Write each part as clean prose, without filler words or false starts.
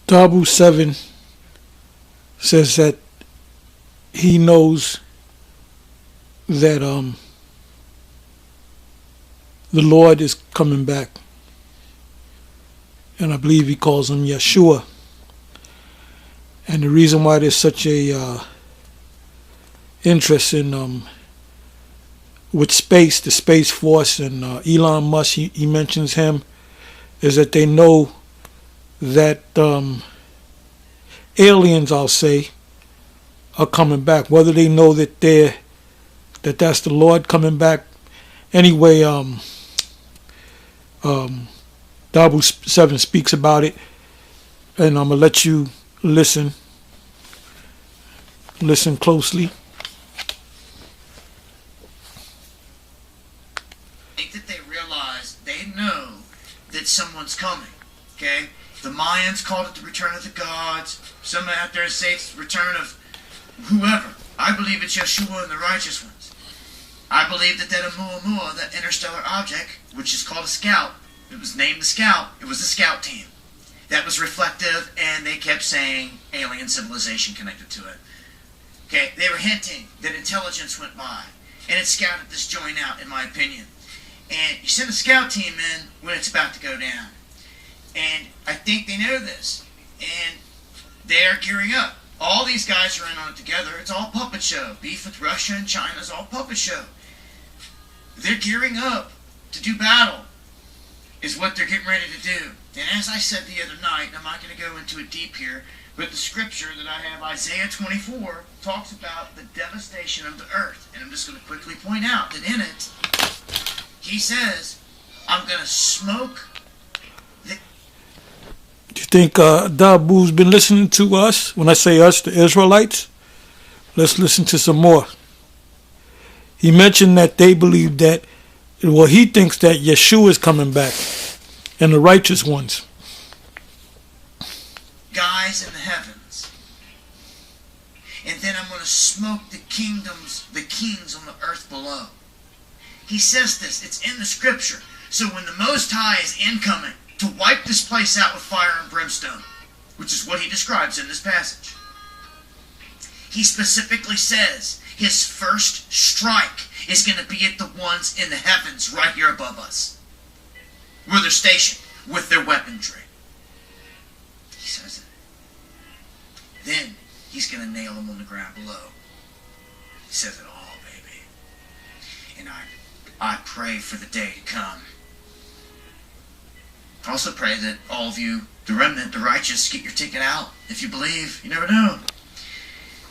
Dahboo7 says that he knows that the Lord is coming back, and I believe he calls him Yahsuah. And the reason why there's such a interest in with space, the Space Force, and Elon Musk, he mentions him, is that they know that aliens, I'll say, are coming back. Whether they know that that's the Lord coming back. Anyway, Dahboo7 speaks about it, and I'm gonna let you listen closely. I think that they realize, they know that someone's coming. Okay, the Mayans called it the return of the gods. Some out there say it's the return of whoever. I believe it's Yahshua and the righteous ones. I believe that Oumuamua, that interstellar object, which is called a scout, it was named the Scout. It was the scout team. That was reflective, and they kept saying alien civilization connected to it. Okay, they were hinting that intelligence went by, and it scouted this joint out, in my opinion. And you send a scout team in when it's about to go down. And I think they know this, and they are gearing up. All these guys are in on it together. It's all puppet show. Beef with Russia and China is all puppet show. They're gearing up to do battle, is what they're getting ready to do. And as I said the other night, and I'm not going to go into it deep here, but the scripture that I have, Isaiah 24, talks about the devastation of the earth. And I'm just going to quickly point out that in it, he says, I'm going to smoke the... Do you think Dahboo's been listening to us? When I say us, the Israelites? Let's listen to some more. He mentioned that they believe that, well, he thinks that Yeshua is coming back, and the righteous ones. Guys in the heavens. And then I'm going to smoke the kingdoms, the kings on the earth below. He says this. It's in the scripture. So when the Most High is incoming to wipe this place out with fire and brimstone, which is what he describes in this passage, he specifically says his first strike is going to be at the ones in the heavens right here above us, where they're stationed with their weaponry. He says it. Then he's going to nail them on the ground below. He says it all, baby. And I pray for the day to come. I also pray that all of you, the remnant, the righteous, get your ticket out. If you believe, you never know.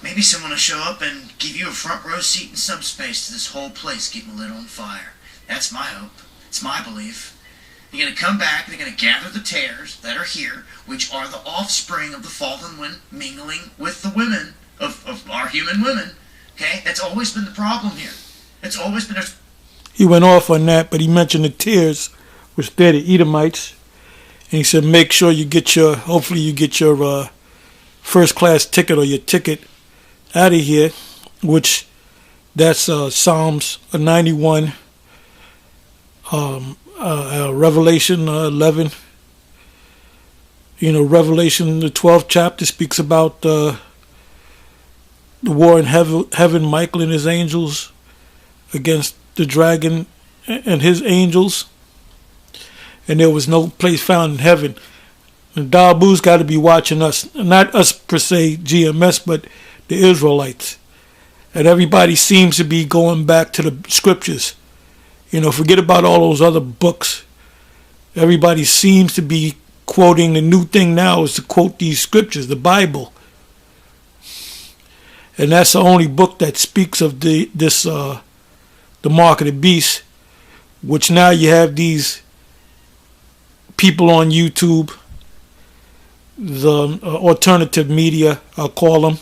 Maybe someone will show up and give you a front row seat in some space to this whole place getting lit on fire. That's my hope. It's my belief. They're going to come back. They're going to gather the tares that are here, which are the offspring of the fallen one, mingling with the women, of our human women. Okay? That's always been the problem here. It's always been... He went off on that, but he mentioned the tares, which they're the Edomites. And he said, make sure you get your, hopefully you get your first class ticket or your ticket out of here, which that's Psalms 91, Revelation 11. You know, Revelation, the 12th chapter, speaks about the war in heaven, Michael and his angels against the dragon and his angels. And there was no place found in heaven. And Dahboo's got to be watching us, not us per se, GMS, but the Israelites. And everybody seems to be going back to the scriptures. You know, forget about all those other books. Everybody seems to be quoting. The new thing now is to quote these scriptures, the Bible. And that's the only book that speaks of the mark of the beast, which now you have these people on YouTube, the alternative media, I'll call them,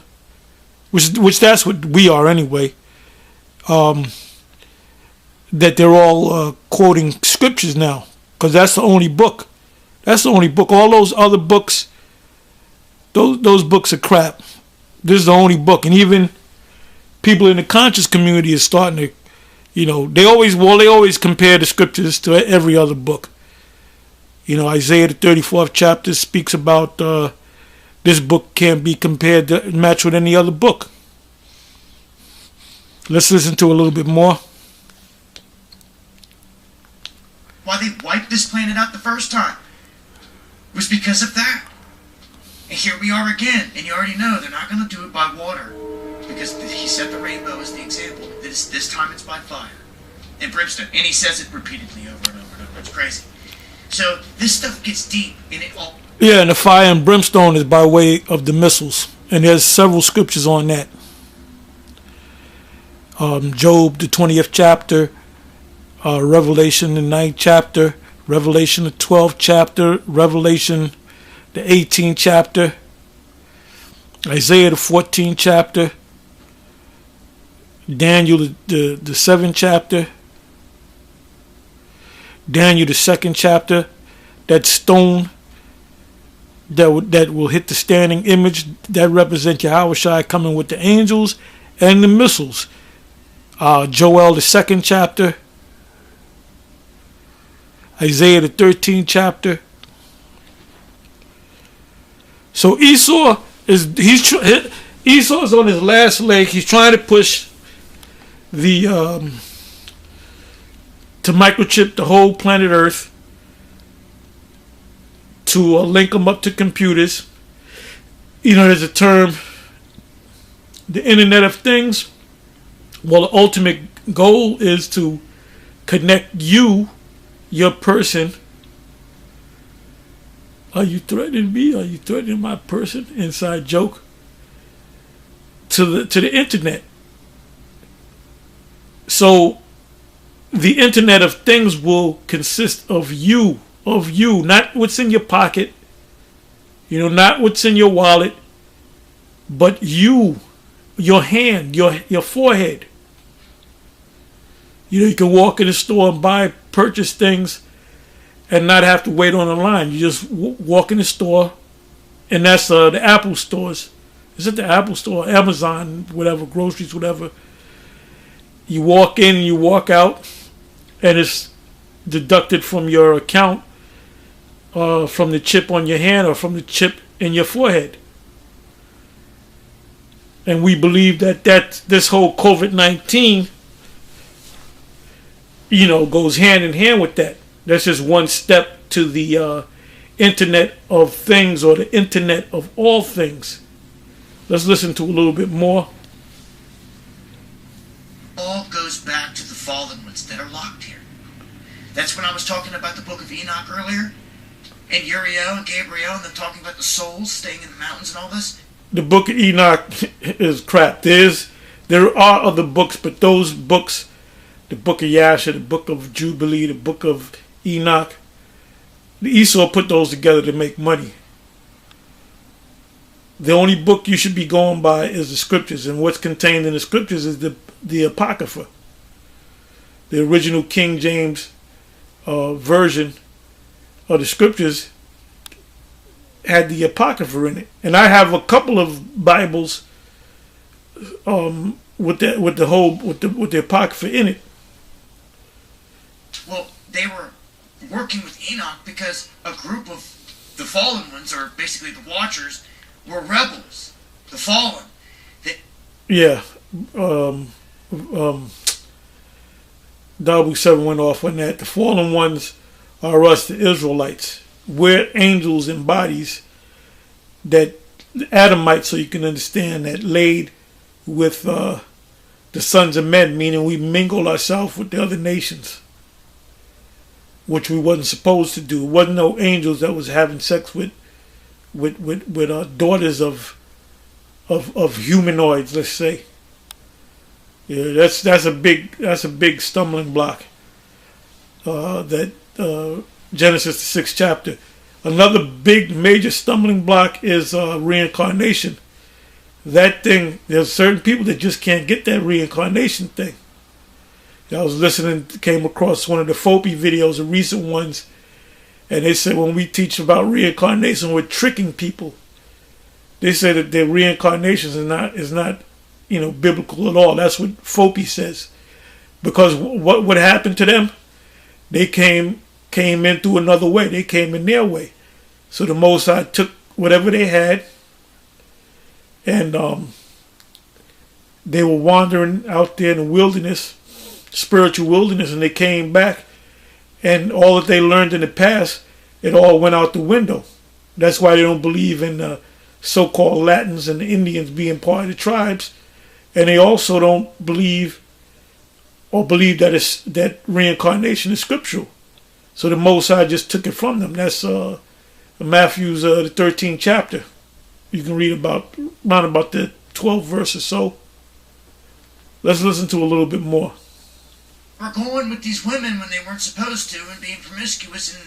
which that's what we are anyway, that they're all quoting scriptures now, because that's the only book. That's the only book. All those other books, those books are crap. This is the only book. And even people in the conscious community is starting to, you know, they always compare the scriptures to every other book. You know, Isaiah the 34th chapter speaks about this book can't be compared to match with any other book. Let's listen to a little bit more. Why they wiped this planet out the first time was because of that. And here we are again, and you already know they're not going to do it by water, because he set the rainbow as the example. This time it's by fire and brimstone, and he says it repeatedly over and over and over. It's crazy. So this stuff gets deep, and it all... Yeah, and the fire and brimstone is by way of the missiles, and there's several scriptures on that. Job, the 20th chapter, Revelation, the 9th chapter, Revelation, the 12th chapter, Revelation, the 18th chapter, Isaiah, the 14th chapter, Daniel, the 7th chapter, Daniel, the 2nd chapter, that stone that will hit the standing image, that represents Yahawashi coming with the angels and the missiles. Joel, the 2nd chapter, Isaiah, the 13th chapter. So Esau is Esau's on his last leg. He's trying to push the to microchip the whole planet Earth, to link them up to computers. You know, there's a term, the Internet of Things. Well, the ultimate goal is to connect you, your person. Are you threatening me? Are you threatening my person? Inside joke. To the internet. So the Internet of Things will consist of you, not what's in your pocket, you know, not what's in your wallet, but you, your hand, your forehead. You know, you can walk in the store and purchase things and not have to wait on the line. You just walk in the store, and that's the Apple stores. Is it the Apple store, Amazon, whatever, groceries, whatever? You walk in and you walk out, and it's deducted from your account, from the chip on your hand or from the chip in your forehead. And we believe that this whole COVID-19, you know, goes hand in hand with that. That's just one step to the Internet of Things, or the Internet of all things. Let's listen to a little bit more. All goes back to the fallen ones that are locked here. That's when I was talking about the book of Enoch earlier, and Uriel and Gabriel, and them talking about the souls staying in the mountains and all this. The book of Enoch is crap. There are other books, but those books, the book of Yasha, the book of Jubilee, the book of Enoch, the Esau put those together to make money. The only book you should be going by is the scriptures, and what's contained in the scriptures is the Apocrypha. The original King James version of the scriptures had the Apocrypha in it, and I have a couple of Bibles with the Apocrypha in it. Well, they were working with Enoch because a group of the fallen ones, or basically the Watchers, were rebels. The fallen. Yeah. Dahboo7 went off on that. The fallen ones are us, the Israelites. We're angels in bodies that Adamites, so you can understand, that laid with the sons of men, meaning we mingle ourselves with the other nations, which we wasn't supposed to do. It wasn't no angels that was having sex with daughters of humanoids, let's say. Yeah, that's a big stumbling block. That Genesis the 6th chapter. Another big major stumbling block is reincarnation. That thing, there's certain people that just can't get that reincarnation thing. I was listening, came across one of the Fopi videos, the recent ones, and they said when we teach about reincarnation, we're tricking people. They say that their reincarnation is not biblical at all. That's what Fopi says. Because what happened to them? They came in through another way. They came in their way. So the Most High took whatever they had And they were wandering out there in the wilderness, spiritual wilderness, and they came back, and all that they learned in the past, it all went out the window. That's why they don't believe in the so-called Latins and the Indians being part of the tribes, and they also don't believe that reincarnation is scriptural. So the Most High just took it from them. That's Matthew's the 13th chapter. You can read around about the 12th verse or so. Let's listen to a little bit more. We're going with these women when they weren't supposed to, and being promiscuous and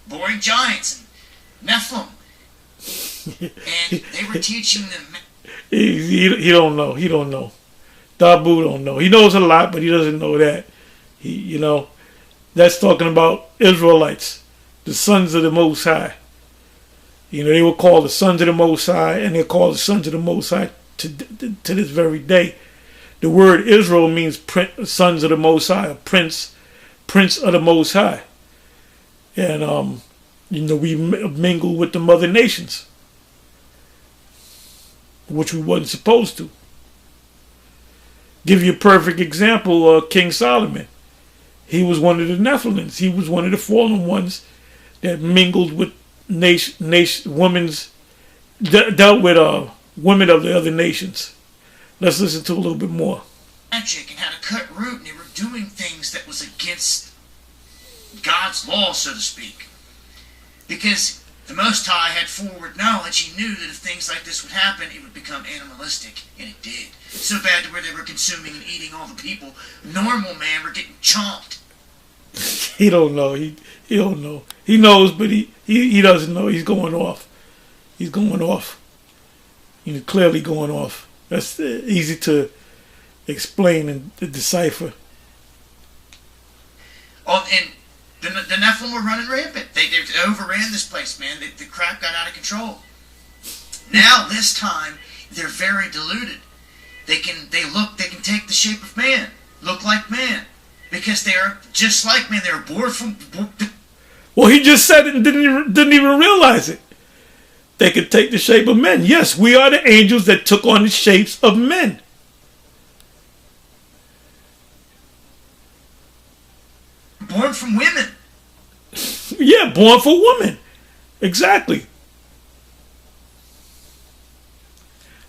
boring giants and Nephilim. And they were teaching them. He don't know. He don't know. Dahboo don't know. He knows a lot, but he doesn't know that. That's talking about Israelites, the sons of the Most High. They were called the sons of the Most High, and they're called the sons of the Most High to this very day. The word Israel means sons of the Most High, prince of the Most High. And, we mingle with the mother nations, which we wasn't supposed to. Give you a perfect example, King Solomon. He was one of the Nephilims. He was one of the fallen ones that mingled with dealt with women of the other nations. Let's listen to a little bit more. Magic and how to cut root, and they were doing things that was against God's law, so to speak. Because the Most High had forward knowledge. He knew that if things like this would happen, it would become animalistic, and it did. So bad to where they were consuming and eating all the people. Normal man were getting chomped. He don't know. He don't know. He knows, but he doesn't know. He's going off. He's going off. He's clearly going off. That's easy to explain and to decipher. Oh, and the Nephilim were running rampant. They overran this place, man. The crap got out of control. Now, this time, they're very deluded. They can take the shape of man, look like man, because they are just like man. They are born from. Well, he just said it and didn't even realize it. They could take the shape of men. Yes, we are the angels that took on the shapes of men. Born from women. Yeah, born for women. Exactly.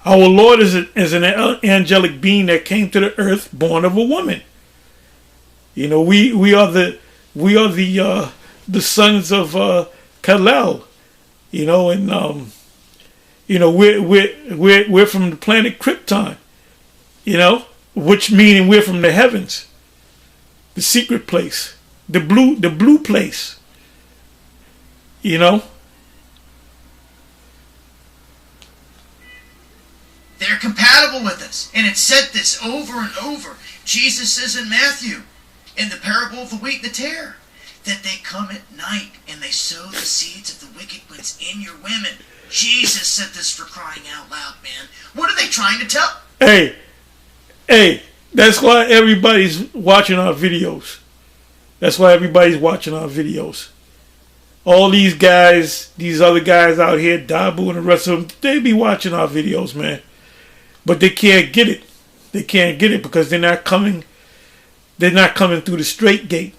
Our Lord is an angelic being that came to the earth, born of a woman. We are the sons of Kal-El. And we're from the planet Krypton. Which meaning we're from the heavens, the secret place, the blue place. They're compatible with us. And it said this over and over. Jesus says in Matthew, in the parable of the wheat and the tare, that they come at night and they sow the seeds of the wicked ones in your women. Jesus said this, for crying out loud, man. What are they trying to tell? Hey, that's why everybody's watching our videos. All these guys, these other guys out here, Dahboo and the rest of them, they be watching our videos, man. But they can't get it. They can't get it because they're not coming through the straight gate.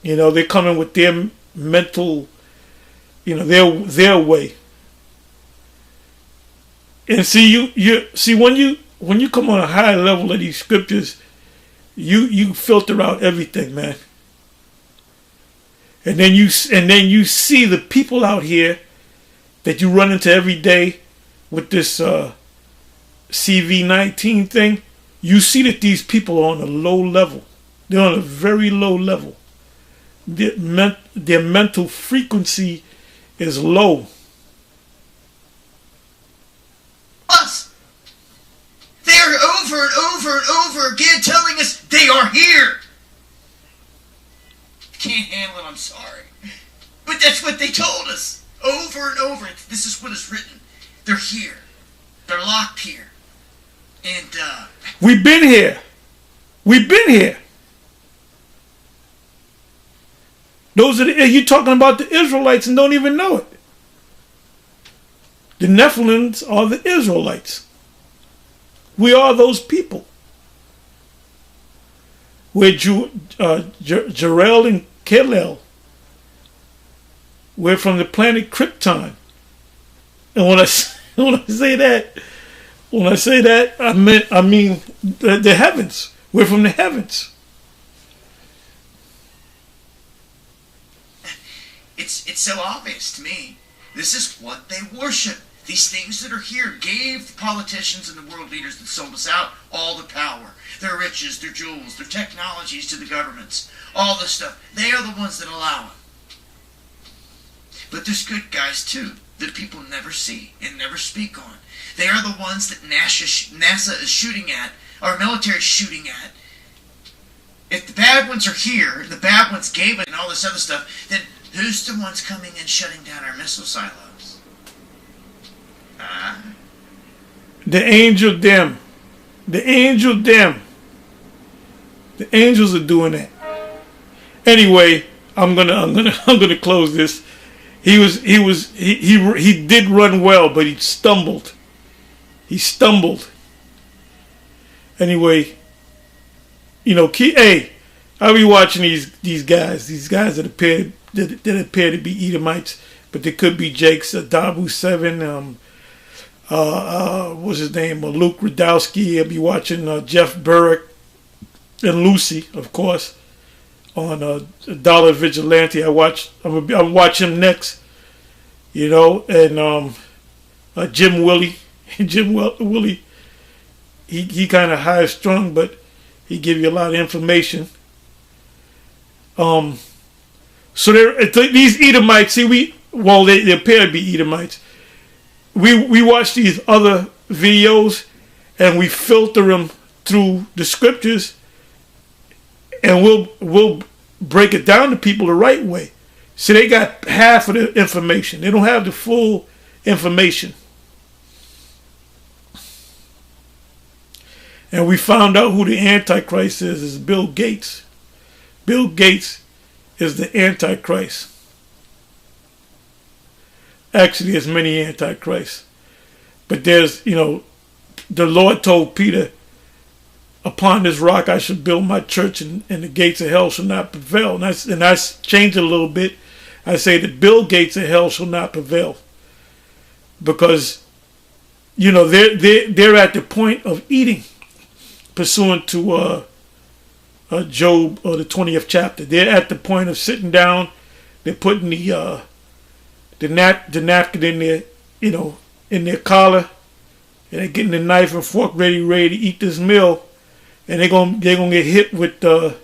They're coming with their mental, their way. And see, when you come on a high level of these scriptures, you filter out everything, man. And then you see the people out here that you run into every day with this CV-19 thing. You see that these people are on a low level. They're on a very low level. Their mental frequency is low. Us. They are over and over and over again telling us they are here. I can't handle it, I'm sorry. But that's what they told us. Over and over. This is what is written. They're here. They're locked here. And, We've been here. You're talking about the Israelites and don't even know it. The Nephilims are the Israelites. We are those people. We're Jarrell and Kalel. We're from the planet Krypton. And when I say that, I mean the heavens. We're from the heavens. It's so obvious to me. This is what they worship. These things that are here gave the politicians and the world leaders that sold us out all the power. Their riches, their jewels, their technologies to the governments. All this stuff. They are the ones that allow it. But there's good guys too that people never see and never speak on. They are the ones that NASA is shooting at, our military is shooting at. If the bad ones are here, the bad ones gave it and all this other stuff, then who's the ones coming and shutting down our missile silos? The angel them. The angel them. The angels are doing that. Anyway, I'm gonna close this. He did run well, but he stumbled. He stumbled. Anyway, you know, I'll be watching these guys that appear to be Edomites, but they could be Jake's Dahboo7. What's his name? Luke Radowski. I'll be watching Jeff Burrick and Lucy, of course, on Dollar Vigilante. I'll watch him next. You know, and Jim Willie. Willie. He kind of high strung, but he give you a lot of information. So these Edomites, they appear to be Edomites. We watch these other videos and we filter them through the scriptures, and we'll break it down to people the right way. So they got half of the information. They don't have the full information. And we found out who the Antichrist is Bill Gates. Bill Gates is the Antichrist. Actually, there's many Antichrists. But there's, you know, the Lord told Peter, upon this rock I shall build my church, and the gates of hell shall not prevail. And I changed it a little bit. I say that Bill Gates of hell shall not prevail. Because, you know, they're at the point of eating, pursuant to Job, or the 20th chapter. They're at the point of sitting down. They're putting the napkin in their, you know, in their collar, and they're getting the knife and fork ready to eat this meal, and they're gonna get hit with the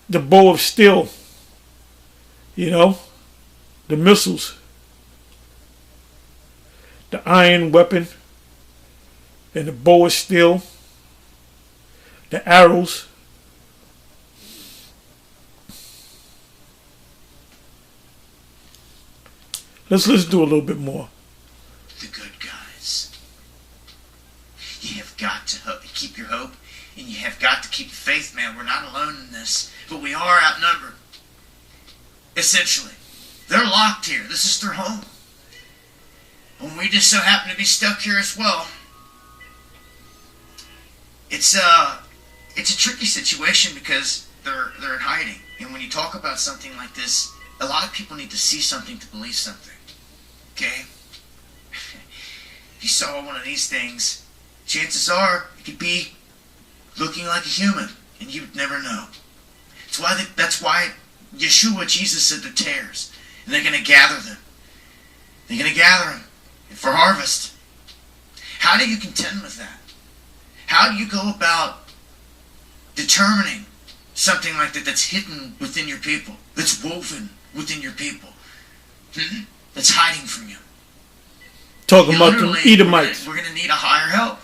bow of steel, you know, the missiles, the iron weapon, and the bow of steel, the arrows. Let's listen to a little bit more. The good guys. You have got to keep your hope, and you have got to keep the faith, man. We're not alone in this, but we are outnumbered. Essentially. They're locked here. This is their home. And we just so happen to be stuck here as well. It's a tricky situation because they're in hiding. And when you talk about something like this, a lot of people need to see something to believe something. Okay? If you saw one of these things, chances are it could be looking like a human, and you would never know. That's why Yahshua, Jesus, said they're tares, and they're going to gather them. They're going to gather them for harvest. How do you contend with that? How do you go about determining something like that that's hidden within your people, that's woven within your people, that's hiding from you? Talking about the Edomites. We're going to need a higher help.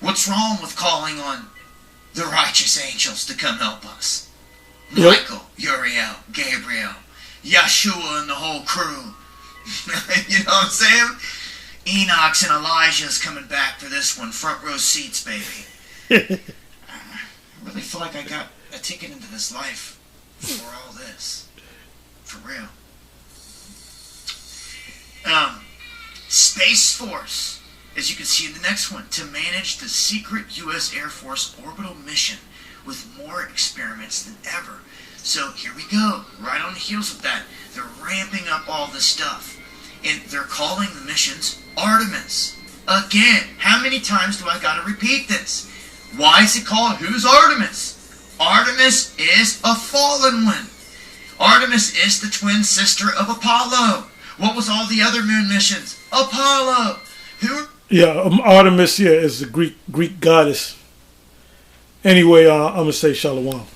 What's wrong with calling on the righteous angels to come help us? Yep. Michael, Uriel, Gabriel, Yahshua, and the whole crew. You know what I'm saying? Enoch's and Elijah's coming back for this one. Front row seats, baby. I really feel like I got a ticket into this life for all this. For real. Space Force. as you can see in the next one, to manage the secret U.S. Air Force orbital mission with more experiments than ever. So here we go, right on the heels of that. They're ramping up all this stuff. And they're calling the missions Artemis. Again, how many times do I gotta repeat this? Why is it called, who's Artemis? Artemis is a fallen one. Artemis is the twin sister of Apollo. What was all the other moon missions? Apollo. Who? Yeah, Artemis, yeah, is the Greek goddess. Anyway, I'm going to say shalom.